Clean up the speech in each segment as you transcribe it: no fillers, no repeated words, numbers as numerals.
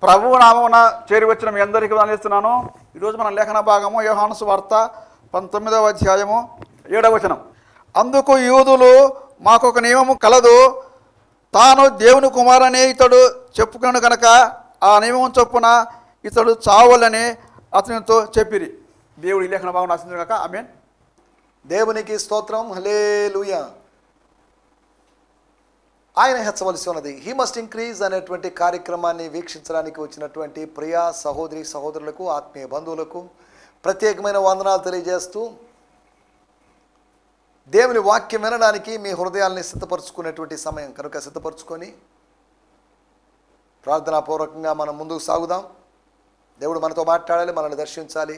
ప్రభువు నామమున చేరి వచ్చిన మీ అందరికీ వందనిస్తున్నాను. ఈరోజు మన లేఖన భాగము యోహాను సువార్త 19వ అధ్యాయము 7వ వచనం. అందుకు యూదులు మాకొక నియమము కలదు, తాను దేవుని కుమారుని ఇతడు చెప్పుకున్నాడు కనుక ఆ నియమం చొప్పున ఇతడు చావాలని అతనితో చెప్పిరి. దేవుడు ఈ లేఖన భాగం రాసింది కనుక ఆమేన్. దేవునికి స్తోత్రం. హల్లెలూయా. ఆయన హెచ్చవలసి ఉన్నది. హీ మస్ట్ ఇంక్రీజ్ అనేటువంటి కార్యక్రమాన్ని వీక్షించడానికి వచ్చినటువంటి ప్రియా సహోదరి సహోదరులకు, ఆత్మీయ బంధువులకు ప్రత్యేకమైన వందనాలు తెలియజేస్తూ, దేవుని వాక్యం వినడానికి మీ హృదయాల్ని సిద్ధపరచుకునేటువంటి సమయం కనుక సిద్ధపరచుకొని ప్రార్థనాపూర్వకంగా మనం ముందుకు సాగుదాం. దేవుడు మనతో మాట్లాడాలి, మనల్ని దర్శించాలి.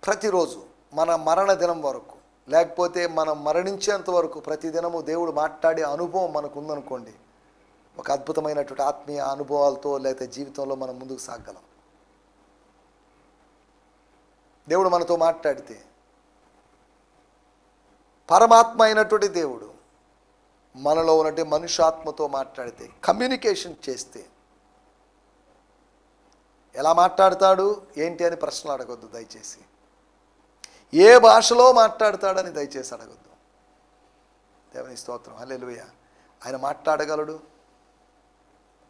ప్రతిరోజు మన మరణ దినం వరకు, లేకపోతే మనం మరణించేంత వరకు ప్రతిదినము దేవుడు మాట్లాడే అనుభవం మనకు ఉందనుకోండి, ఒక అద్భుతమైనటువంటి ఆత్మీయ అనుభవాలతో లేకపోతే జీవితంలో మనం ముందుకు సాగలం. దేవుడు మనతో మాట్లాడితే, పరమాత్మ అయినటువంటి దేవుడు మనలో ఉన్నటువంటి మనుష్యాత్మతో మాట్లాడితే, కమ్యూనికేషన్ చేస్తే, ఎలా మాట్లాడతాడు ఏంటి అని ప్రశ్నలు అడగొద్దు దయచేసి. ఏ భాషలో మాట్లాడతాడని దయచేసి అడగొద్దు. దేవుని స్తోత్రం. హల్లెలూయా. ఆయన మాట్లాడగలడు.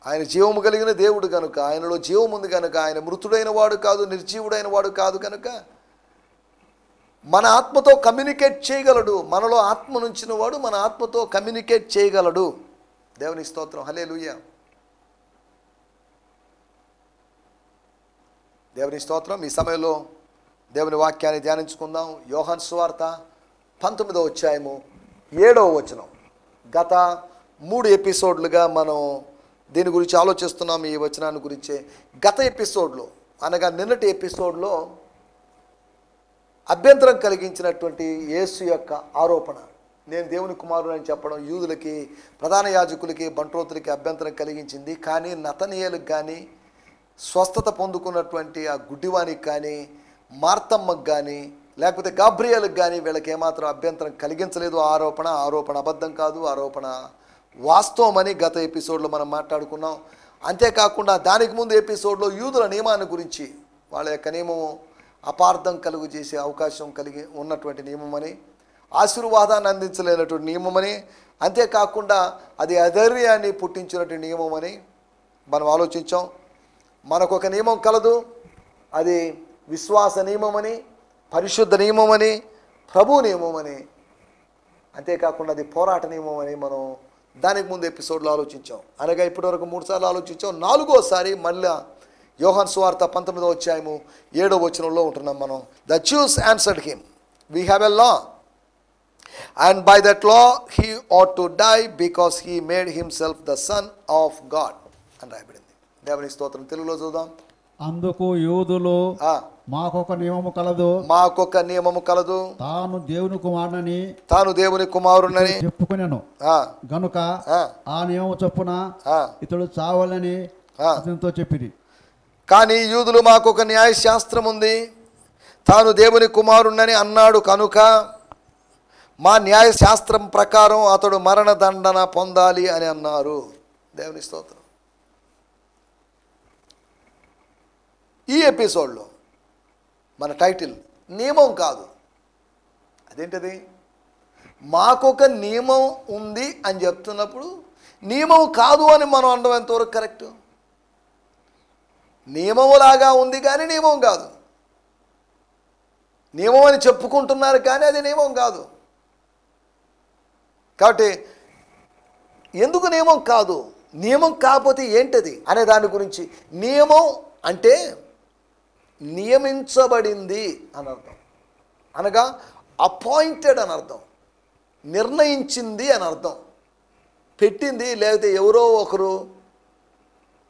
ఆయన జీవము కలిగిన దేవుడు కనుక, ఆయనలో జీవం ఉంది కనుక, ఆయన మృతుడైన వాడు కాదు, నిర్జీవుడైన వాడు కాదు కనుక మన ఆత్మతో కమ్యూనికేట్ చేయగలడు. మనలో ఆత్మ నుంచిన వాడు మన ఆత్మతో కమ్యూనికేట్ చేయగలడు. దేవుని స్తోత్రం. హల్లెలూయా. దేవుని స్తోత్రం. ఈ సమయంలో దేవుని వాక్యాన్ని ధ్యానించుకుందాం. యోహాను సువార్త 19వ అధ్యాయము 7వ వచనం. గత 3 ఎపిసోడ్లుగా మనం దీని గురించి ఆలోచిస్తున్నాం. ఈ వచనాన్ని గురించే గత ఎపిసోడ్లో అనగా నిన్నటి ఎపిసోడ్లో అభ్యంతరం కలిగించినటువంటి యేసు యొక్క ఆరోపణ, నేను దేవుని కుమారుడు అని చెప్పడం యూదులకి, ప్రధాన యాజకులకి, బంట్రోతులకి అభ్యంతరం కలిగించింది. కానీ నతనీయులకు కానీ, స్వస్థత పొందుకున్నటువంటి ఆ గుడ్డివానికి కానీ, మార్తమ్మకు కానీ, లేకపోతే గాబ్రియేలుకి కానీ వీళ్ళకి ఏమాత్రం అభ్యంతరం కలిగించలేదు. ఆరోపణ అబద్ధం కాదు, ఆరోపణ వాస్తవమని గత ఎపిసోడ్లో మనం మాట్లాడుకున్నాం. అంతేకాకుండా దానికి ముందు ఎపిసోడ్లో యూదుల నియమాన్ని గురించి, వాళ్ళ యొక్క నియమము అపార్థం కలుగు చేసే అవకాశం కలిగి ఉన్నటువంటి నియమమని, ఆశీర్వాదాన్ని అందించలేనటువంటి నియమమని, అంతేకాకుండా అది అధైర్యాన్ని పుట్టించినటువంటి నియమమని మనం ఆలోచించాం. మనకొక నియమం కలదు, అది విశ్వాస నియమమని, పరిశుద్ధ నియమమని, ప్రభు నియమమని, అంతేకాకుండా అది పోరాట నియమమని మనం దానికి ముందు ఎపిసోడ్లో ఆలోచించాం. అనగా ఇప్పటివరకు 3 సార్లు ఆలోచించాం. 4వసారి మళ్ళీ యోహాను సువార్త 19వ అధ్యాయము 7వ వచనంలో ఉంటున్నాం మనం. The Jews answered him, we have a law, and by that law he ought to die because he made himself the son of God అని రాయబడింది. దేవుని స్తోత్రం. తెలుగులో చూద్దాం. అందుకు యూదులు మాకొక నియమము కలదు, తాను దేవుని కుమారుడని చెప్పుకొనెను గనుక ఆ నియమము చొప్పున ఇతడు చావాలని అతనితో చెప్పిరి. కానీ యూదులు మాకొక న్యాయశాస్త్రం ఉంది, తాను దేవుని కుమారుణ్ణని అన్నాడు కనుక మా న్యాయశాస్త్రం ప్రకారం అతడు మరణదండన పొందాలి అని అన్నారు. దేవుని స్తోత్రం. ఈ ఎపిసోడ్లో మన టైటిల్ నియమం కాదు. అదేంటది? మాకొక నియమం ఉంది అని చెప్తున్నప్పుడు నియమం కాదు అని మనం అనడం ఎంతవరకు కరెక్ట్? నియమములాగా ఉంది కానీ నియమం కాదు. నియమం అని చెప్పుకుంటున్నారు కానీ అది నియమం కాదు. కాబట్టి ఎందుకు నియమం కాదు, నియమం కాకపోతే ఏంటది అనే దాని గురించి, నియమం అంటే నియమించబడింది అని అర్థం, అనగా అపాయింటెడ్ అని అర్థం, నిర్ణయించింది అని అర్థం, పెట్టింది. లేకపోతే ఎవరో ఒకరు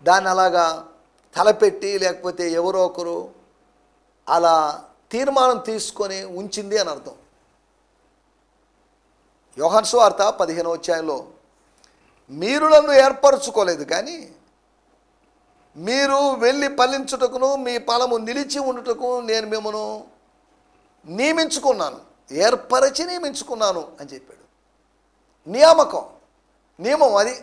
దాన్ని అలాగా తలపెట్టి, లేకపోతే ఎవరో ఒకరు అలా తీర్మానం తీసుకొని ఉంచింది అని అర్థం. యోహాను సువార్త 15వ అధ్యాయంలో మీరు నన్ను ఏర్పరచుకోలేదు కానీ మీరు వెళ్ళి ఫలించుటకును మీ ఫలము నిలిచి ఉండుటకు నేను మిమ్మను నియమించుకున్నాను, ఏర్పరచి నియమించుకున్నాను అని చెప్పాడు. నియామకం, నియమం అది.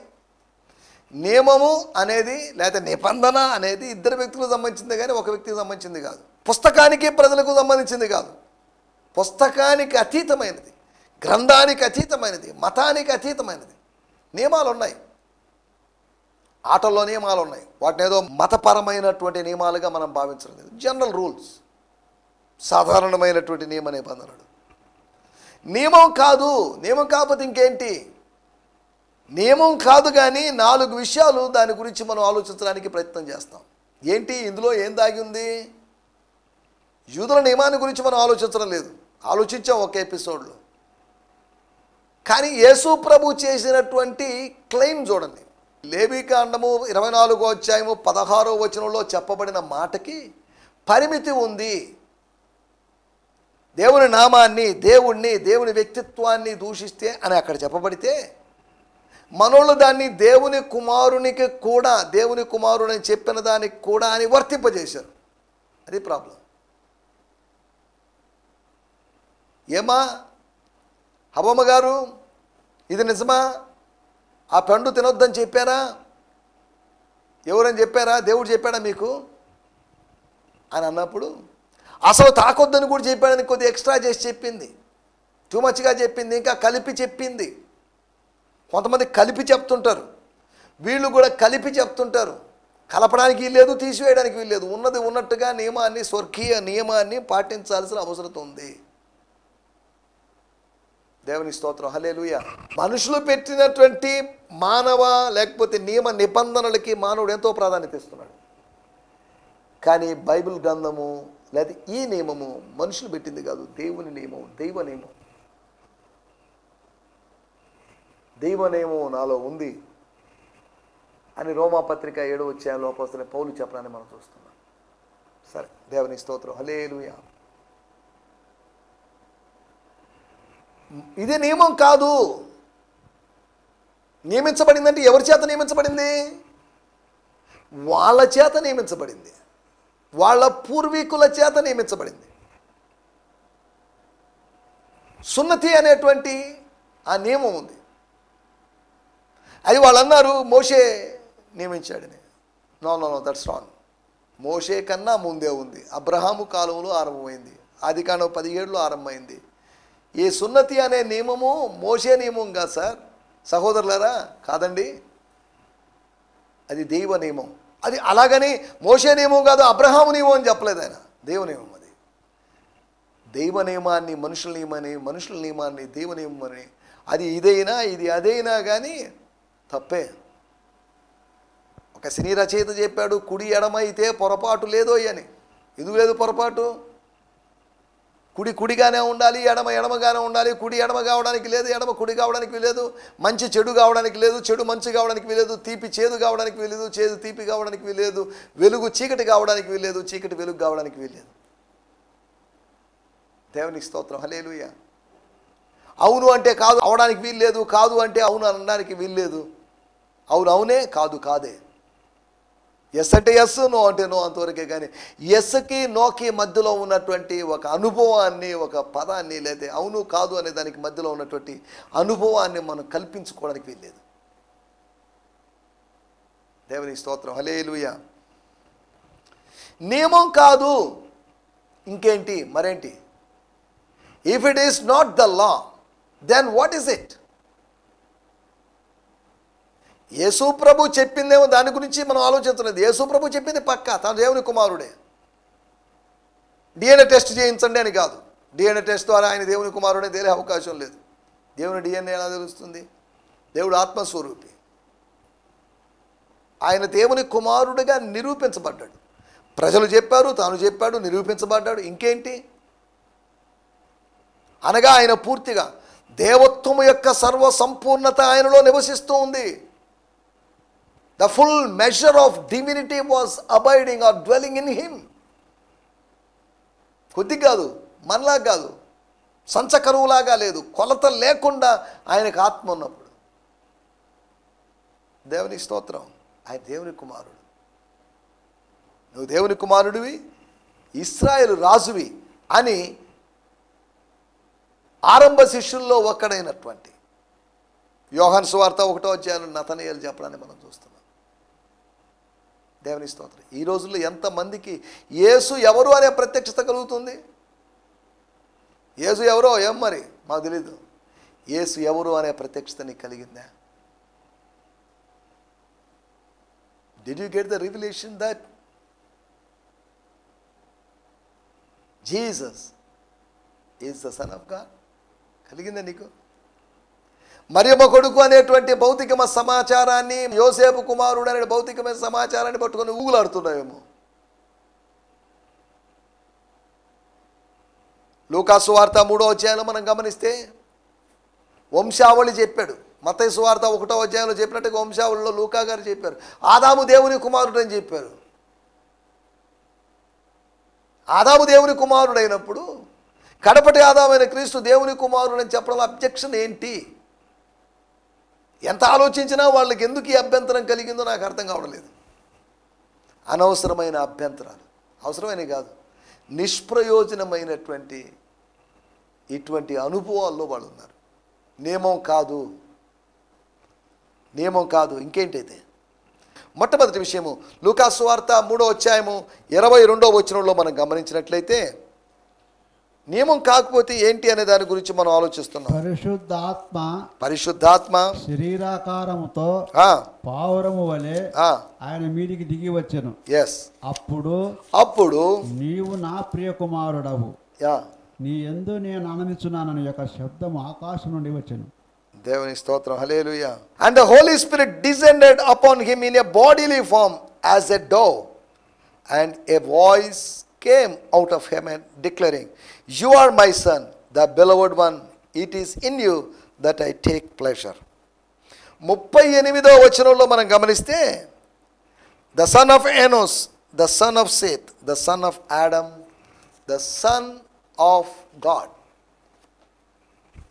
నియమము అనేది లేదా నిబంధన అనేది ఇద్దరు వ్యక్తులకు సంబంధించింది కానీ ఒక వ్యక్తికి సంబంధించింది కాదు. పుస్తకానికి ప్రజలకు సంబంధించింది కాదు. పుస్తకానికి అతీతమైనది, గ్రంథానికి అతీతమైనది, మతానికి అతీతమైనది. నియమాలు ఉన్నాయి, ఆటల్లో నియమాలు ఉన్నాయి. వాటిని ఏదో మతపరమైనటువంటి నియమాలుగా మనం భావించడం లేదు. జనరల్ రూల్స్, సాధారణమైనటువంటి నియమ నిబంధనలు. నియమం కాదు, నియమం కాకపోతే ఇంకేంటి? నియమం కాదు కానీ 4 విషయాలు దాని గురించి మనం ఆలోచించడానికి ప్రయత్నం చేస్తాం. ఏంటి ఇందులో ఏం దాగి ఉంది? యూదుల నియమాన్ని గురించి మనం ఆలోచించడం లేదు, ఆలోచించాం ఒక ఎపిసోడ్లో. కానీ యేసు ప్రభు చేసినటువంటి క్లెయిమ్ చూడండి. లేవీకాండము 24వ అధ్యాయము 16వ వచనంలో చెప్పబడిన మాటకి పరిమితి ఉంది. దేవుని నామాన్ని, దేవుణ్ణి, దేవుని వ్యక్తిత్వాన్ని దూషిస్తే అని అక్కడ చెప్పబడితే, మనోళ్ళు దాన్ని దేవుని కుమారునికి కూడా, దేవుని కుమారుని చెప్పిన దానికి కూడా అని వర్తింపజేశారు. అది ప్రాబ్లం. ఏమా హవ్వమ్మ గారు, ఇది నిజమా? ఆ పండు తినొద్దని చెప్పారా? ఎవరని చెప్పారా? దేవుడు చెప్పాడా మీకు అని అన్నప్పుడు, అసలు తాకొద్దని కూడా చెప్పాడని కొద్దిగా ఎక్స్ట్రా చేసి చెప్పింది, టూ మచ్గా చెప్పింది, ఇంకా కలిపి చెప్పింది. కొంతమంది కలిపి చెప్తుంటారు, వీళ్ళు కూడా కలిపి చెప్తుంటారు. కలపడానికి వీల్లేదు, తీసివేయడానికి వీల్లేదు. ఉన్నది ఉన్నట్టుగా నియమాన్ని, స్వర్గీయ నియమాన్ని పాటించాల్సిన అవసరం ఉంది. దేవుని స్తోత్రం, హల్లెలూయా. మనుషులు పెట్టినటువంటి మానవ లేకపోతే నియమ నిబంధనలకి మానవుడు ఎంతో ప్రాధాన్యత ఇస్తున్నాడు. కానీ బైబిల్ గ్రంథము లేదా ఈ నియమము మనుషులు పెట్టింది కాదు, దేవుని నియమం, దైవ నియమం. దైవ నియమం నాలో ఉంది అని రోమాపత్రిక 7వ అధ్యాయంలో అపోస్తలుడైన పౌలు చెప్పడాన్ని మనం చూస్తున్నాం. సరే, దేవుని స్తోత్రం, హల్లెలూయా. ఇది నియమం కాదు. నియమించబడిందంటే ఎవరి చేత నియమించబడింది? వాళ్ళ చేత నియమించబడింది, వాళ్ళ పూర్వీకుల చేత నియమించబడింది. సున్నతి అనేటువంటి ఆ నియమం ఉంది. అది వాళ్ళు అన్నారు మోషే నియమించాడని. No no no, that's wrong. మోషే కన్నా ముందే ఉంది. అబ్రహాము కాలంలో ఆరంభమైంది, ఆదికాండం 17లో ఆరంభమైంది. ఈ సున్నతి అనే నియమము మోషే నియమం కాదు సార్, సహోదరులారా, కాదండి. అది దైవ నియమం. అది అలాగని మోషే నియమం కాదు, అబ్రహాము నియమం అని చెప్పలేదు ఆయన. దైవ నియమం అది. దైవ నియమాన్ని మనుషుల నియమాన్ని, మనుషుల నియమాన్ని దైవ నియమం అని, అది ఇదైనా ఇది అదైనా కానీ తప్పే. ఒక సినీ రచయిత చెప్పాడు, కుడి ఎడమ అయితే పొరపాటు లేదో అని. ఎందుకు లేదు పొరపాటు? కుడి కుడిగానే ఉండాలి, ఎడమ ఎడమగానే ఉండాలి. కుడి ఎడమ కావడానికి లేదు, ఎడమ కుడి కావడానికి వీలేదు. మంచి చెడు కావడానికి లేదు, చెడు మంచి కావడానికి వీలేదు. తీపి చేదు కావడానికి వీలేదు, చేదు తీపి కావడానికి వీలేదు. వెలుగు చీకటి కావడానికి వీలేదు, చీకటి వెలుగు కావడానికి వీలేదు. దేవునికి స్తోత్రం, హల్లెలూయా. అవును అంటే కాదు అవడానికి వీల్లేదు, కాదు అంటే అవును అనడానికి వీల్లేదు. అవును అవునే, కాదు కాదే. ఎస్ అంటే ఎస్, నో అంటే నో, అంతవరకే. కానీ ఎస్కి నోకి మధ్యలో ఉన్నటువంటి ఒక అనుభవాన్ని, ఒక పదాన్ని, లేదా అవును కాదు అనే దానికి మధ్యలో ఉన్నటువంటి అనుభవాన్ని మనం కల్పించుకోవడానికి వీల్లేదు. దేవుని స్తోత్రం, హల్లెలూయా. నియమం కాదు ఇంకేంటి మరేంటి? If it is not the law, then what is it? యేసు ప్రభు చెప్పిందేమో దాని గురించి మనం ఆలోచించలేదు. యేసు ప్రభు చెప్పింది పక్కా, తన దేవుని కుమారుడే. డిఎన్ఏ టెస్ట్ చేయించండి అని కాదు. డిఎన్ఏ టెస్ట్ ద్వారా ఆయన దేవుని కుమారుడే తేలే అవకాశం లేదు. దేవుని డిఎన్ఏ ఎలా తెలుస్తుంది? దేవుడు ఆత్మస్వరూపి. ఆయన దేవుని కుమారుడిగా నిరూపించబడ్డాడు. ప్రజలు చెప్పారు, తాను చెప్పాడు, నిరూపించబడ్డాడు. ఇంకేంటి? అనగా ఆయన పూర్తిగా దేవత్వము యొక్క సర్వ సంపూర్ణత ఆయనలో నివసిస్తూ ఉంది. The full measure of divinity was abiding or dwelling in him. కొద్ది కాదు, మనలా కాదు, సంచకరువులాగా లేదు, కొలత లేకుండా ఆయనకు ఆత్మ ఉన్నప్పుడు. దేవుని స్తోత్రం. ఆయన దేవుని కుమారుడు. నువ్వు దేవుని కుమారుడివి, ఇశ్రాయేలు రాజువి అని ఆరంభ శిష్యుల్లో ఒక్కడైనటువంటి యోహాను సువార్త 1వ అధ్యాయంలో నతనయేలు చెప్పడాన్ని మనం చూస్తున్నాం. దేవుని స్తోత్రం. ఈ రోజుల్లో ఎంతమందికి యేసు ఎవరు అనే ప్రత్యక్షత కలుగుతుంది? యేసు ఎవరో ఏం మరి మాకు తెలీదు. యేసు ఎవరు అనే ప్రత్యక్షత నీకు కలిగిందా? Did you get the revolution that Jesus is the son of God? కలిగిందా నీకు? మరియమ్మ కొడుకు అనేటువంటి భౌతికమైన సమాచారాన్ని, యోసేపు కుమారుడు అనే భౌతికమైన సమాచారాన్ని పట్టుకొని ఊగులాడుతున్నాయేమో. లూకా సువార్త 3వ అధ్యాయంలో మనం గమనిస్తే వంశావళి చెప్పాడు. మత్తయి సువార్త 1వ అధ్యాయంలో చెప్పినట్టుగా వంశావళిలో లూకా గారు చెప్పారు ఆదాము దేవుని కుమారుడు అని చెప్పారు. ఆదాము దేవుని కుమారుడు అయినప్పుడు కడపటి ఆదామైన క్రీస్తు దేవుని కుమారుడు అని చెప్పడంలో అబ్జెక్షన్ ఏంటి? ఎంత ఆలోచించినా వాళ్ళకి ఎందుకు ఈ అభ్యంతరం కలిగిందో నాకు అర్థం కావడం లేదు. అనవసరమైన అభ్యంతరాలు, అవసరమైనవి కాదు, నిష్ప్రయోజనమైనటువంటి ఇటువంటి అనుభవాల్లో వాళ్ళు ఉన్నారు. నియమం కాదు ఇంకేంటైతే. మొట్టమొదటి విషయము లూకా సువార్త 3వ అధ్యాయము 22వ వచనంలో మనం గమనించినట్లయితే నియమం కాకపోతే ఏంటి అనే దాని గురించి మనం ఆలోచిస్తున్నాం. పరిశుద్ధాత్మ శరీరాకారముతో పావురము వలె ఆయన మీదికి దిగి వచ్చెను. అప్పుడు నీవు నా ప్రియ కుమారుడవు, నీ యందు నేను ఆనందించున్నానని యొక్క శబ్దం ఆకాశం నుండి వచ్చెను. దేవుని స్తోత్రం. హల్లెలూయా. And the Holy Spirit descended upon him in a bodily form as a dove, and a voice came out of heaven declaring, you are my son, the beloved one, it is in you that I take pleasure. 38వ వచనంలో మనం గమనిస్తే the son of Enos, the son of Seth, the son of Adam, the son of God.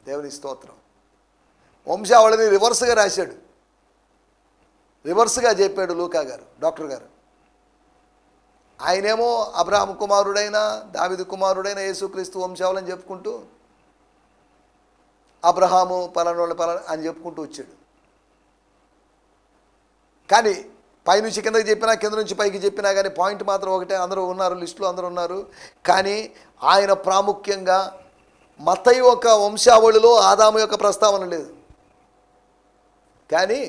దేవుని స్తోత్రం. వంశావళిని రివర్స్గా రాశాడు, రివర్స్గా చెప్పాడు లూకా గారు, doctor గారు. ఆయనేమో అబ్రహాము కుమారుడైన దావీదు కుమారుడైన యేసుక్రీస్తు వంశావళిని చెప్పుకుంటూ అబ్రహాము పలానోళ్ళ అని చెప్పుకుంటూ వచ్చాడు. కానీ పైనుంచి కిందకి చెప్పినా కింద నుంచి పైకి చెప్పినా కానీ పాయింట్ మాత్రం ఒకటే, అందరూ ఉన్నారు, లిస్టులో అందరూ ఉన్నారు. కానీ ఆయన ప్రాముఖ్యంగా మత్తయి యొక్క వంశావళిలో ఆదాము యొక్క ప్రస్తావన లేదు, కానీ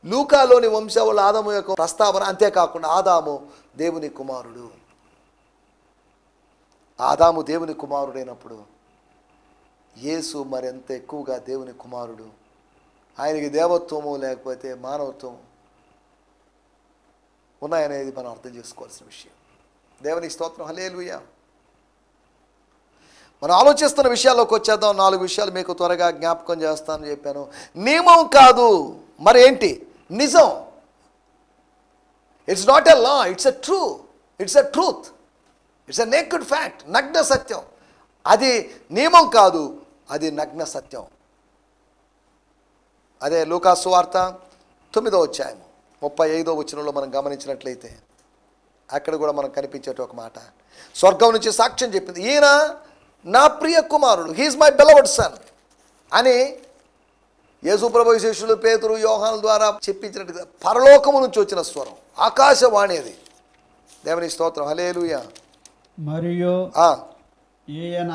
లూకాలోని వంశావళి ఆదాము యొక్క ప్రస్తావన. అంతేకాకుండా ఆదాము దేవుని కుమారుడు. ఆదాము దేవుని కుమారుడైనప్పుడు యేసు మరింత ఎక్కువగా దేవుని కుమారుడు. ఆయనకి దేవత్వము లేకపోతే మానవత్వం ఉన్నాయనేది మనం అర్థం చేసుకోవాల్సిన విషయం. దేవునికి స్తోత్రం. హల్లెలూయా. మనం ఆలోచిస్తున్న విషయాల్లోకి వచ్చేద్దాం. 4 విషయాలు మీకు త్వరగా జ్ఞాపకం చేస్తానని చెప్పాను. నియమం కాదు, మరి ఏంటి? నిజం. It's not a law, it's a truth. It's a naked fact, నగ్న సత్యం. అది నియమం కాదు, అది నగ్న సత్యం. అదే లూకా సువార్త 9వ అధ్యాయం 35వ వచనంలో మనం గమనించినట్లయితే అక్కడ కూడా మనకు కనిపించేట ఒక మాట. స్వర్గం నుంచి సాక్ష్యం చెప్పింది, ఈయన నా ప్రియ కుమారుడు, హీఈస్ మై బెలవడ్ సన్ అని యేసుప్రభు శిష్యులు పేతురు యోహాను ద్వారా చెప్పించినట్టుగా పరలోకము నుంచి వచ్చిన స్వరం, ఆకాశవాణి అది. దేవుని స్తోత్రం. హల్లెలూయా. మరియు ఈయన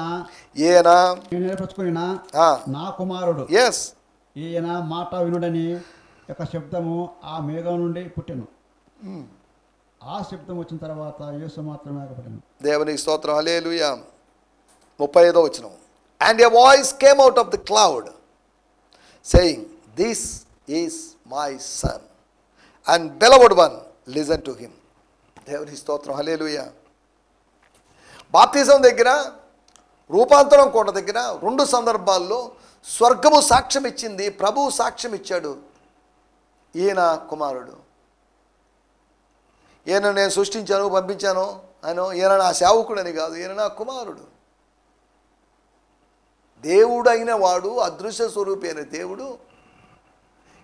నా కుమారుడు, ఈయన మాట వినుడని యొక్క శబ్దము ఆ మేఘం నుండి పుట్టెను. ఆ శబ్దం వచ్చిన తర్వాత యేసు మాత్రమే ఆగపడెను. దేవునికి స్తోత్రం. హల్లెలూయా. 35వ వచనం. And a voice came out of the cloud saying, this is my son and beloved one, listen to him. దేవునికి స్తోత్రం. హల్లెలూయా. బాప్తిజం దగ్గర, రూపాంతరం కోట దగ్గర 2 సందర్భాల్లో స్వర్గము సాక్ష్యం ఇచ్చింది, ప్రభువు సాక్ష్యం ఇచ్చాడు, ఈయన కుమారుడు, ఈయన నేను సృష్టించాను పంపించాను అని, ఈయన నా సేవకుడని కాదు, ఈయన నా కుమారుడు. దేవుడు అయిన వాడు, అదృశ్య స్వరూపి అయిన దేవుడు,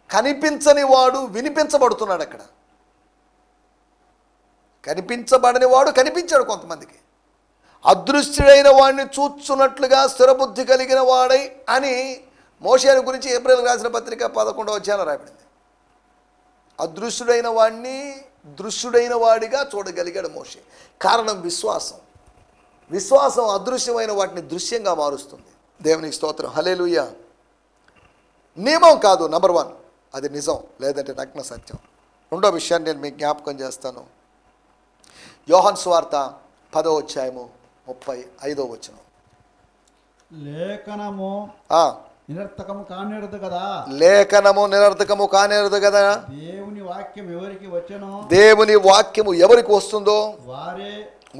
కనిపించని వాడు వినిపించబడుతున్నాడు. అక్కడ కనిపించబడని వాడు కనిపించాడు కొంతమందికి, అదృశ్యుడైన వాడిని చూచున్నట్లుగా స్థిరబుద్ధి కలిగిన వాడై అని మోషేను గురించి ఏప్రిల్ రాసిన పత్రిక 11వ అధ్యాయంలో రాయబడింది. అదృశ్యుడైన వాడిని దృశ్యుడైన వాడిగా చూడగలిగాడు మోషే. కారణం విశ్వాసం. విశ్వాసం అదృశ్యమైన వాటిని దృశ్యంగా మారుస్తుంది. దేవునికి స్తోత్రం, హల్లెలూయా. నియమం కాదు, నంబర్ 1 అది నిజం, లేదంటే నగ్న సత్యం. రెండో విషయాన్ని నేను మీకు జ్ఞాపకం చేస్తాను. యోహాను సువార్త 10వ అధ్యాయము 35వ వచనం. లేఖనము నిరర్థకము కానేరదు కదా. లేఖనము నిరర్థకము కానేరదు కదా. దేవుని వాక్యం ఎవరికి వచ్చెనో, దేవుని వాక్యము ఎవరికి వస్తుందో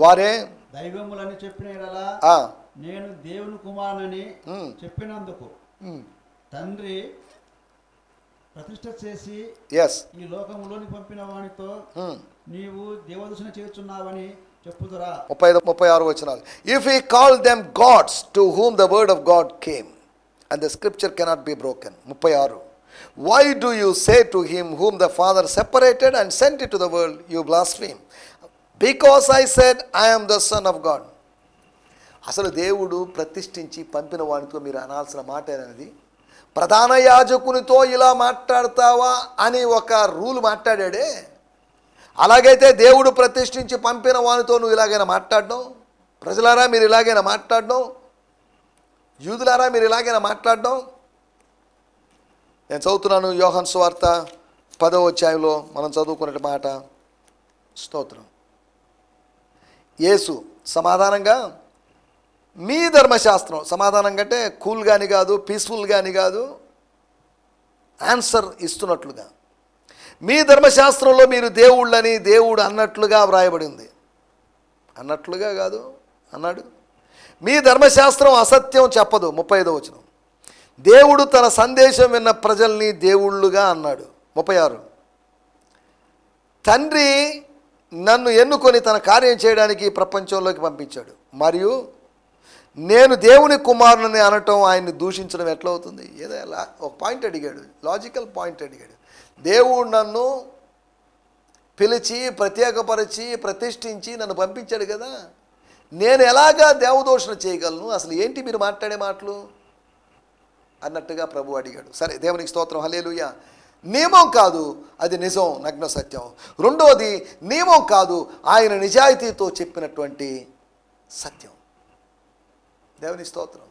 వారే దైవములని చెప్పిన యెడల నేను దేవుని కుమారుని చెప్పినందుకు తండ్రి ప్రతిష్ఠ చేసి ఈ లోకములోని పంపిన వానితో నీవు దేవదూషణ చేస్తున్నావని చెప్పుదురా. 35-36 వచనాలు. If he called them gods to whom the word of God came and the scripture cannot be broken. 36. Why do you say to him whom the Father separated and sent into the world, you blaspheme? Because I said I am the Son of God. అసలు దేవుడు ప్రతిష్ఠించి పంపిన వానితో మీరు అనాల్సిన మాట అనేది, ప్రధాన యాజకునితో ఇలా మాట్లాడతావా అని ఒక రూల్ మాట్లాడాడే, అలాగైతే దేవుడు ప్రతిష్ఠించి పంపిన వానితో నువ్వు ఇలాగైనా మాట్లాడడం, ప్రజలారా మీరు ఇలాగైనా మాట్లాడడం, యూదులారా మీరు ఇలాగైనా మాట్లాడడం. నేను చదువుతున్నాను యోహాను సువార్త 10వ అధ్యాయంలో మనం చదువుకునే మాట. స్తోత్రం. యేసు సమాధానంగా, మీ ధర్మశాస్త్రం, సమాధానం కంటే కూల్గాని కాదు, పీస్ఫుల్గాని కాదు, ఆన్సర్ ఇస్తున్నట్లుగా, మీ ధర్మశాస్త్రంలో మీరు దేవుళ్ళని దేవుడు అన్నట్లుగా వ్రాయబడి ఉంది. అన్నట్లుగా కాదు అన్నాడు. మీ ధర్మశాస్త్రం అసత్యం చెప్పదు. 35వ వచనం. దేవుడు తన సందేశం విన్న ప్రజల్ని దేవుళ్ళుగా అన్నాడు. 36. తండ్రి నన్ను ఎన్నుకొని తన కార్యం చేయడానికి ప్రపంచంలోకి పంపించాడు, మరియు నేను దేవుని కుమారుని అనటం ఆయన్ని దూషించడం ఎట్లా అవుతుంది? ఏదో ఒక పాయింట్ అడిగాడు, లాజికల్ పాయింట్ అడిగాడు. దేవుడు నన్ను పిలిచి ప్రత్యేకపరిచి ప్రతిష్ఠించి నన్ను పంపించాడు కదా, నేను ఎలాగా దేవదూషణ చేయగలను? అసలు ఏంటి మీరు మాట్లాడే మాటలు అన్నట్టుగా ప్రభు అడిగాడు. సరే, దేవునికి స్తోత్రం, హల్లెలూయా. నియమం కాదు, అది నిజం, నగ్న సత్యం. రెండోది నియమం కాదు, ఆయన నిజాయితీతో చెప్పినటువంటి సత్యం. దేవుని స్తోత్రం.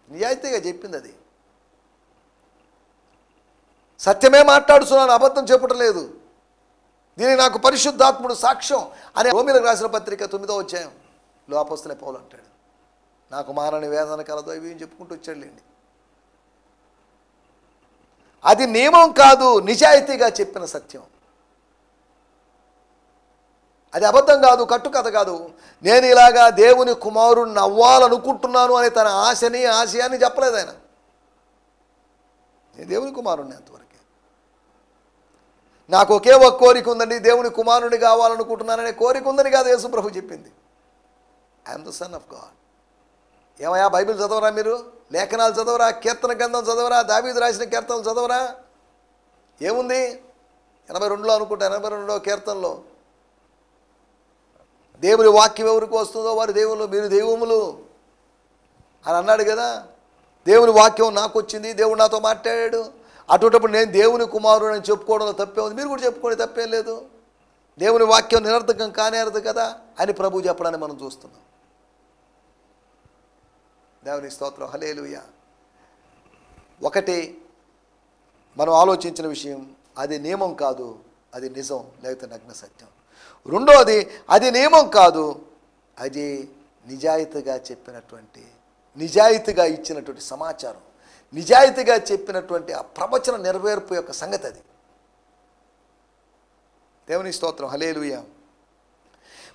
నిజాయితీగా చెప్పింది అది. సత్యమే మాట్లాడుతున్నాను, అబద్ధం చెప్పటం లేదు. దీనికి నాకు పరిశుద్ధాత్ముడు సాక్ష్యం అని రోమీయులకు రాసిన పత్రిక 9వ అధ్యాయంలో అపోస్తలుడైన పౌలు అంటాడు. నాకు మానని వేదన కలదు అవి చెప్పుకుంటూ వచ్చాడులేండి. అది నియమం కాదు, నిజాయితీగా చెప్పిన సత్యం. అది అబద్ధం కాదు, కట్టుకథ కాదు. నేను ఇలాగా దేవుని కుమారుడిని అవ్వాలనుకుంటున్నాను అని తన ఆశయాన్ని చెప్పలేదు ఆయన. నేను దేవుని కుమారుడిని అంతవరకే. నాకు ఒకే ఒక కోరిక ఉందండి, దేవుని కుమారుడిని కావాలనుకుంటున్నాననే కోరిక ఉందని కాదు యేసు ప్రభు చెప్పింది. I'm the son of God. ఏమయ్యా, బైబిల్ చదవరా మీరు? లేఖనాలు చదవరా? కీర్తన గ్రంథం చదవరా? దావీదు రాసిన కీర్తనలు చదవరా? ఏముంది 82లో అనుకుంటా, 82వ కీర్తనలో దేవుని వాక్యం ఎవరికి వస్తుందో వారు దేవుళ్ళు, మీరు దైవములు అని అన్నాడు కదా. దేవుని వాక్యం నాకు వచ్చింది, దేవుడు నాతో మాట్లాడాడు. అటువంటిప్పుడు నేను దేవుని కుమారుడు అని చెప్పుకోవడంలో తప్పే ఉంది, మీరు కూడా చెప్పుకోండి, తప్పేం లేదు. దేవుని వాక్యం నిరర్థకం కానేరదు కదా అని ప్రభు చెప్పడాన్ని మనం చూస్తున్నాం. దేవుని స్తోత్రం, హల్లెలూయా. ఒకటి మనం ఆలోచించిన విషయం, అది నియమం కాదు, అది నిజం, లేకపోతే నగ్న సత్యం. రెండోది, అది నియమం కాదు, అది నిజాయితీగా చెప్పినటువంటి, నిజాయితీగా ఇచ్చినటువంటి సమాచారం, నిజాయితీగా చెప్పినటువంటి ఆ ప్రవచన నెరవేర్పు యొక్క సంగతి అది. దేవుని స్తోత్రం, హల్లెలూయా.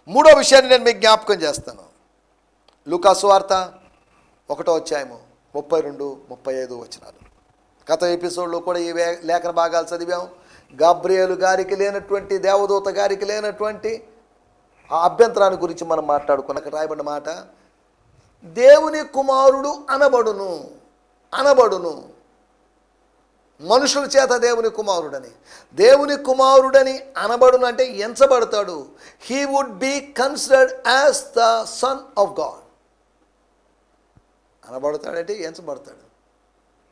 మూడో విషయాన్ని నేను మీకు జ్ఞాపకం చేస్తాను. లూకా సువార్త 1వ అధ్యాయము 32-35 వచనాలు. గత ఎపిసోడ్లో కూడా ఈ లేఖన భాగాలు చదివాం. గాబ్రియేలు గారికి లేనటువంటి, దేవదూత గారికి లేనటువంటి ఆ అభ్యంతరాన్ని గురించి మనం మాట్లాడుకున్నాక రాయబడిన మాట, దేవుని కుమారుడు అనబడును. మనుషుల చేత దేవుని కుమారుడని, దేవుని కుమారుడని అనబడును అంటే ఎంచబడతాడు. He would be considered as the son of God. అనబడతాడంటే ఎంచబడతాడు,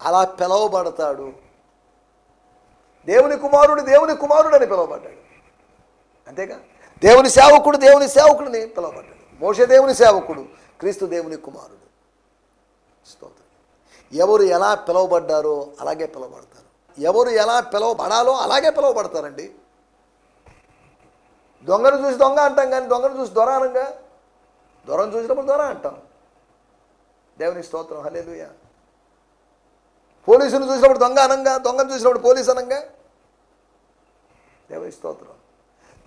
అలా పిలవబడతాడు. దేవుని కుమారుడు అని పిలువబడ్డాడు. అంతేగా, దేవుని సేవకుడిని పిలవబడ్డాడు. మోషే దేవుని సేవకుడు, క్రీస్తు దేవుని కుమారుడు. స్తోత్రం. ఎవరు ఎలా పిలవబడ్డారో అలాగే పిలవబడతారు, ఎవరు ఎలా పిలవబడాలో అలాగే పిలవబడతారండి. దొంగను చూసి దొంగ అంటాం, కానీ దొంగను చూసి దొర అనంగా. దొరను చూసినప్పుడు దొర అంటాం. దేవుని స్తోత్రం. హల్లెలూయా. పోలీసును చూసినప్పుడు దొంగ అనంగా, దొంగను చూసినప్పుడు పోలీసు అనంగా. దేవుని స్తోత్రం.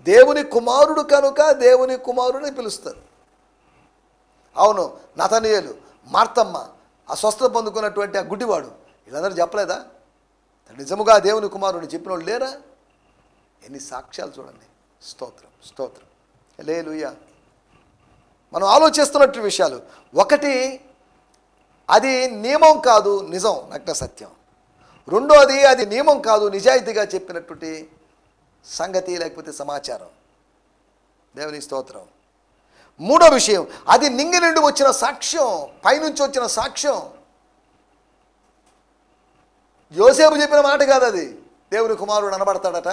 దేవుని కుమారుడు కనుక దేవుని కుమారుడిని పిలుస్తారు. అవును, నతనీయులు, మార్తమ్మ, ఆ స్వస్థత పొందుకున్నటువంటి ఆ గుడ్డివాడు, వీళ్ళందరూ చెప్పలేదా నిజముగా దేవుని కుమారుడిని చెప్పిన వాళ్ళు లేరా? ఎన్ని సాక్ష్యాలు చూడండి. స్తోత్రం, స్తోత్రం. హల్లెలూయా. మనం ఆలోచిస్తున్నట్టు విషయాలు. ఒకటి, అది నియమం కాదు, నిజం, నగ్న సత్యం. రెండోది, అది నియమం కాదు, నిజాయితీగా చెప్పినటువంటి సంగతి లేకపోతే సమాచారం. దేవుని స్తోత్రం. మూడో విషయం, అది నింగి నుండి వచ్చిన సాక్ష్యం, పైనుంచి వచ్చిన సాక్ష్యం. యోసేపు చెప్పిన మాట కాదు అది. దేవుని కుమారుడు అనబడతాడట.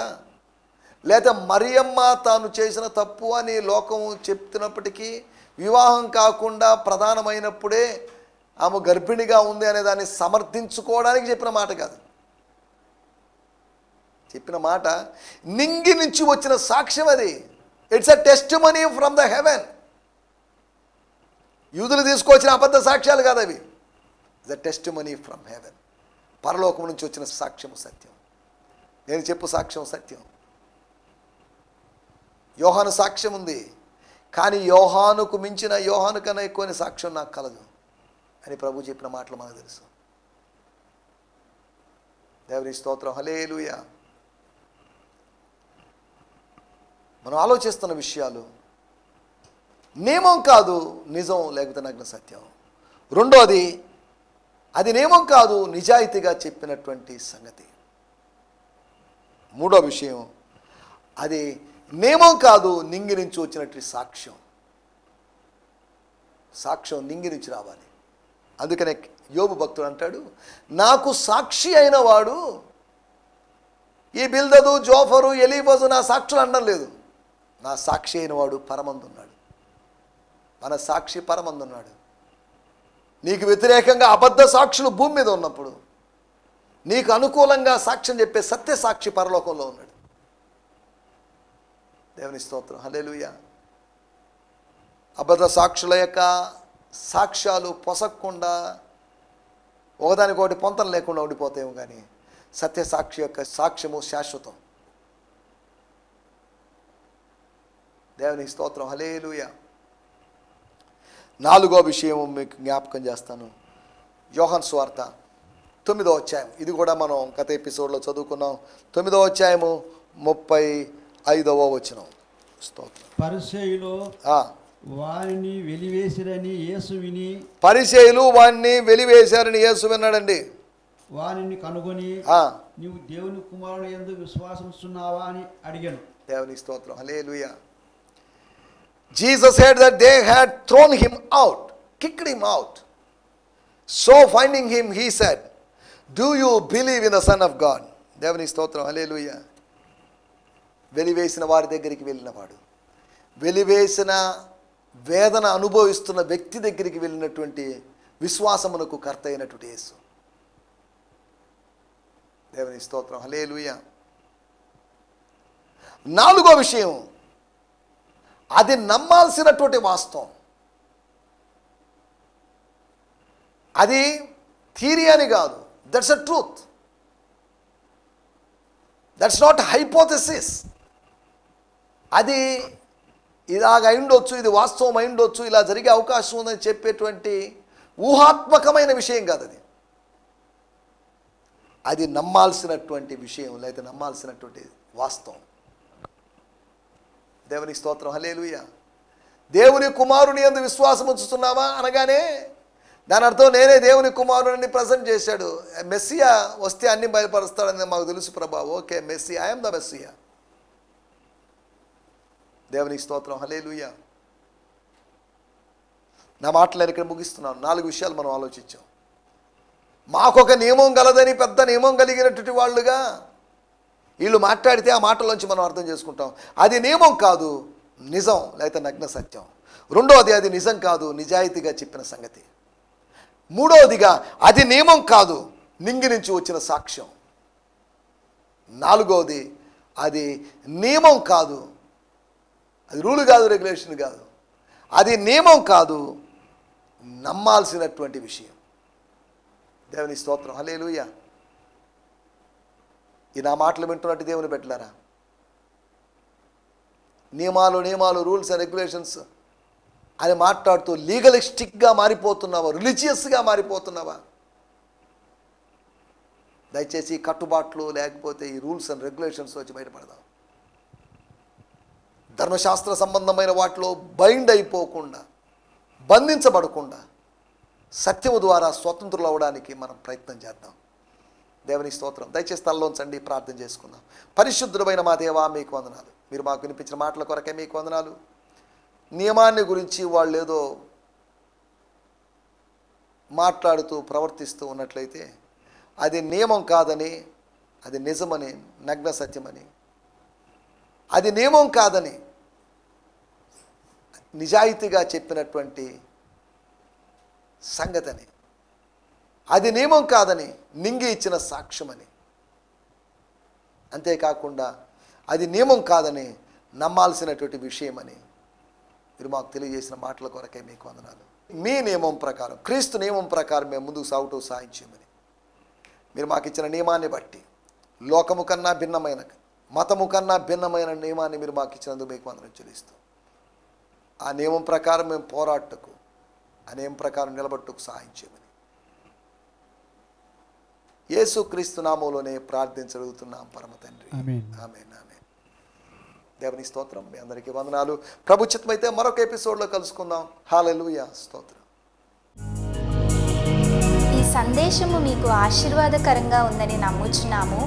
లేదా మరియమ్మ తాను చేసిన తప్పు అని లోకం చెప్తున్నప్పటికీ వివాహం కాకుండా ప్రధానమైనప్పుడే ఆమె గర్భిణిగా ఉంది అనే దాన్ని సమర్థించుకోవడానికి చెప్పిన మాట కాదు. చెప్పిన మాట నింగి నుంచి వచ్చిన సాక్ష్యం అది. It's a testimony from the heaven. యూదులు తీసుకొచ్చిన అబద్ధ సాక్ష్యాలు కాదు అవి. It's a testimony from heaven. పరలోకం నుంచి వచ్చిన సాక్ష్యము సత్యం. నేను చెప్పు సాక్ష్యం సత్యం. యోహాను సాక్ష్యం ఉంది, కానీ యోహానుకు మించిన, యోహాను కన్నా ఎక్కువ సాక్ష్యం నాకు కలదు అని ప్రభు చెప్పిన మాటలు మనకు తెలుసు. దేవుని స్తోత్రం. హల్లెలూయా. మనం ఆలోచిస్తున్న విషయాలు నియమం కాదు, నిజం లేకపోతే నగ్న సత్యం. రెండోది, అది నియమం కాదు, నిజాయితీగా చెప్పినటువంటి సంగతి. మూడో విషయం, అది నియమం కాదు, నింగి నుంచి వచ్చినటువంటి సాక్ష్యం. సాక్ష్యం నింగి నుంచి రావాలి. అందుకనే యోబు భక్తుడు అంటాడు, నాకు సాక్షి అయిన వాడు, ఈ బిల్దదు, జోఫరు, ఎలీఫజు నా సాక్షులు అనడం లేదు. నా సాక్షి అయిన వాడు పరమందున్నాడు. మన సాక్షి పరమందున్నాడు. నీకు వ్యతిరేకంగా అబద్ధ సాక్షులు భూమి మీద ఉన్నప్పుడు నీకు అనుకూలంగా సాక్ష్యం చెప్పే సత్య సాక్షి పరలోకంలో ఉన్నాడు. దేవుని స్తోత్రం. హల్లెలూయా. అబద్ధ సాక్షుల యొక్క సాక్ష్యాలు పొసక్కుండా ఒకదానికొకటి పొంతన లేకుండా ఉండిపోతాయేమో, కానీ సత్య సాక్షి యొక్క సాక్ష్యము శాశ్వతం. దేవుని స్తోత్రం. హల్లెలూయా. నాలుగో విషయం మీకు జ్ఞాపకం చేస్తాను. యోహాను సువార్త 9వ అధ్యాయం. ఇది కూడా మనం గత ఎపిసోడ్లో చదువుకున్నాం. 9వ అధ్యాయము 35వ వచనం. స్తోత్రం. పరిసయ్యులు వారిని వెలివేసిరని యేసు విని, పరిసయ్యులు వారిని వెలివేశారని యేసు విన్నాడండి. వారిని కనుగొని, నీవు దేవుని కుమారుని యందు విశ్వాసముస్తున్నావా అని అడిగాను. దేవుని స్తోత్రం. హల్లెలూయా. Jesus said that they had thrown him out, kicked him out. So finding him, he said, do you believe in the Son of God? దేవుని స్తోత్రం. హల్లెలూయా. వెలివేసిన వారి దగ్గరికి వెళ్ళినవాడు, వెలివేసిన వేదన అనుభవిస్తున్న వ్యక్తి దగ్గరికి వెళ్ళినటువంటి విశ్వాసమునకు కర్త అయినటువంటి యేసు. దేవుని స్తోత్రం. హల్లెలూయా. నాలుగో విషయం, అది నమ్మాల్సినటువంటి వాస్తవం. అది థియరీ అని కాదు. That's a truth. That's not hypothesis. అది ఇలాగ అయిండొచ్చు, ఇది వాస్తవం అయిండొచ్చు, ఇలా జరిగే అవకాశం ఉందని చెప్పేటువంటి ఊహాత్మకమైన విషయం కాదు అది. అది నమ్మాల్సినటువంటి విషయం, లేకపోతే నమ్మాల్సినటువంటి వాస్తవం. దేవుని స్తోత్రం. హల్లెలూయా. దేవుని కుమారుని యందు విశ్వాసం ఉంచుతున్నావా అనగానే దాని అర్థం నేనే దేవుని కుమారుని ప్రజెంట్ చేశాడు. మెస్సియా వస్తే అన్ని బయలుపరుస్తాడని మాకు తెలుసు ప్రభా. Okay, Messiah, I'm the Messiah. దేవుని స్తోత్రం. హల్లెలూయా. నా మాటలు నేను ఇక్కడ ముగిస్తున్నాను. 4 విషయాలు మనం ఆలోచించాం. మాకొక నియమం గలదని, పెద్ద నియమం కలిగినటువంటి వాళ్ళుగా వీళ్ళు మాట్లాడితే ఆ మాటలోంచి మనం అర్థం చేసుకుంటాం. అది నియమం కాదు, నిజం లేకపోతే నగ్న సత్యం. రెండవది, అది నిజం కాదు, నిజాయితీగా చెప్పిన సంగతి. మూడవదిగా, అది నియమం కాదు, నింగి నుంచి వచ్చిన సాక్ష్యం. నాలుగవది, అది నియమం కాదు, అది రూల్ కాదు, రెగ్యులేషన్ కాదు, అది నియమం కాదు, నమ్మాల్సినటువంటి విషయం. దేవుని స్తోత్రం, హల్లెలూయా. ఈ నా మాటలు వింటున్నట్టు దేవుని పెట్టలారా, నియమాలు రూల్స్ అండ్ రెగ్యులేషన్స్ అని మాట్లాడుతూ లీగలిస్టిక్గా మారిపోతున్నావా, రిలీజియస్గా మారిపోతున్నావా? దయచేసి ఈ కట్టుబాట్లు లేకపోతే ఈ రూల్స్ అండ్ రెగ్యులేషన్స్ వచ్చి బయటపడదాం. ధర్మశాస్త్ర సంబంధమైన వాటిలో బైండ్ అయిపోకుండా, బంధించబడకుండా సత్యము ద్వారా స్వతంత్రులు అవ్వడానికి మనం ప్రయత్నం చేద్దాం. దేవుని స్తోత్రం. దయచేసి తలలోంచండి, ప్రార్థన చేసుకుందాం. పరిశుద్ధుడమైన మా దేవా, మీకు వందనాలు. మీరు మాకు వినిపించిన మాటల కొరకే మీకు వందనాలు. నియమాన్ని గురించి వాళ్ళు ఏదో మాట్లాడుతూ ప్రవర్తిస్తూ ఉన్నట్లయితే అది నియమం కాదని, అది నిజమని, నగ్న సత్యమని, అది నియమం కాదని నిజాయితీగా చెప్పినటువంటి సంగతని, అది నియమం కాదని నింగి ఇచ్చిన సాక్ష్యమని, అంతేకాకుండా అది నియమం కాదని నమ్మాల్సినటువంటి విషయమని మీరు మాకు తెలియజేసిన మాటల కొరకే మీకు వందనాలు. మీ నియమం ప్రకారం, క్రీస్తు నియమం ప్రకారం మేము ముందుకు సాగుతూ సాయం చేయమని మీరు మాకు ఇచ్చిన నియమాన్ని బట్టి, లోకము కన్నా భిన్నమైన, మతము కన్నా భిన్నమైన నియమాన్ని మీరు మాకు ఇచ్చినందుకు మీకు వందనం చెల్లిస్తాం. ఆ నియమం ప్రకారం మేము పోరాటకు, ఆ నియమం ప్రకారం నిలబట్టుకు సహాయం చేయమని యేసుక్రీస్తు నామములోనే ప్రార్థించగలుగుతున్నాం పరమ తండ్రి. ఆమేన్. ఆమేన్, ఆమేన్. దేవుని స్తోత్రం. మీ అందరికీ వందనాలు. ప్రభు చిత్తమైతే మరొక ఎపిసోడ్లో కలుసుకుందాం. హల్లెలూయా, స్తోత్రం. ఈ సందేశము మీకు ఆశీర్వాదకరంగా ఉందని నమ్ముచున్నాము.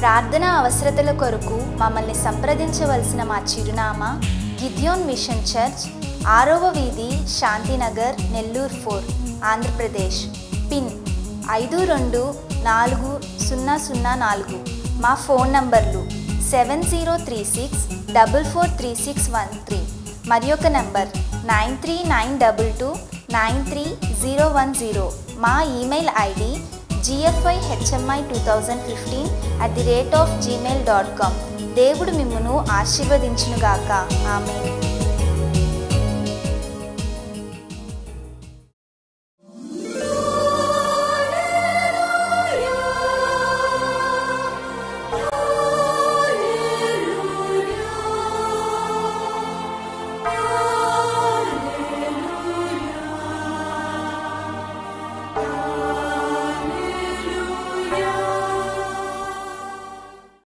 ప్రార్థన అవసరతల కొరకు మమ్మల్ని సంప్రదించవలసిన మా చిరునామా గిద్యోన్ మిషన్ చర్చ్, 6వ వీధి, శాంతినగర్, నెల్లూరు 4, ఆంధ్రప్రదేశ్. పిన్ 524004. మా ఫోన్ నంబర్లు 7036443613 మరి ఒక నంబర్ 9392293010. మా ఈమెయిల్ ఐడి gfihmi2015@gmail.com. దేవుడు మిమ్మును ఆశీర్వదించునుగాక. ఆమేన్.